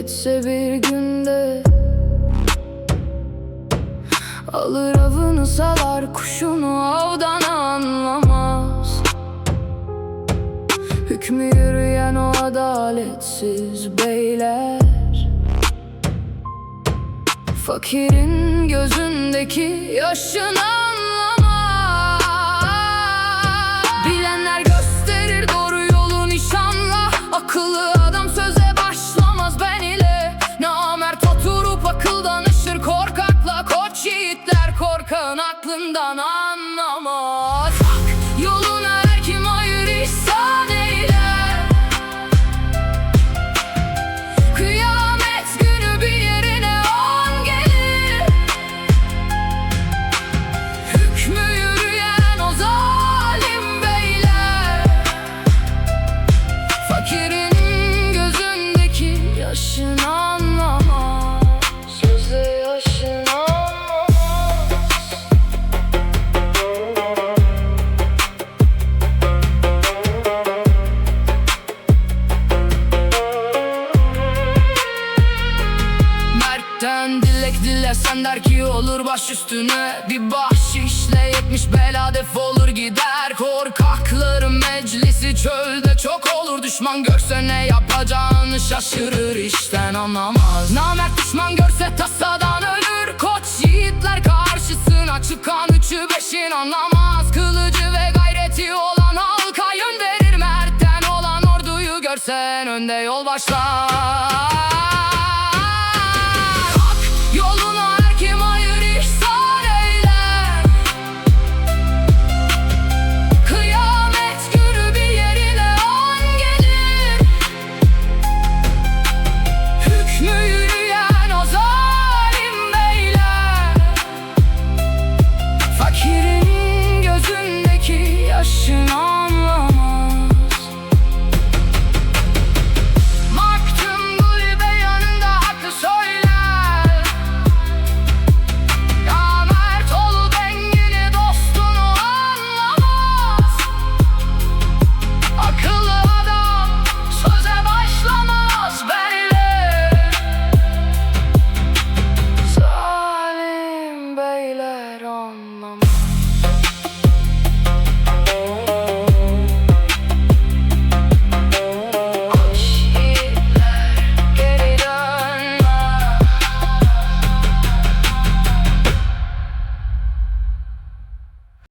geçse bir günde, alır avını salar kuşunu, avdan anlamaz. Hükmü yürüyen o adaletsiz beyler, fakirin gözündeki yaşını anlamaz. Bilenler gösterir doğru yolu nişanla, akıllı adam söze başlamaz ben ile. Namert oturup akıl danışır korkakla, koç yiğitler korkağın aklından anlamaz. Hak yoluna her kim hayır ihsan eyler, kıyamet günü bir yerine on gelir. Hükmü yürüyen o zalim beyler, fakirin gözündeki yaşını anlamaz. Sözde yaşını anlamaz. Mert'ten dilek dilesen der ki olur baş üstüne. Bir bahşişle 70 bela defolur gider. Korkakların meclisi çölde çok olur. Düşman görse ne yapacağını şaşırır, işten anlamaz. Namert düşman görse tasadan ölür. Koç yiğitler karşısına çıkan üçü beşin anlamaz. Kılıcı ve gayreti olan halka yön verir. Mert'ten olan orduyu görsen önde yol başlar.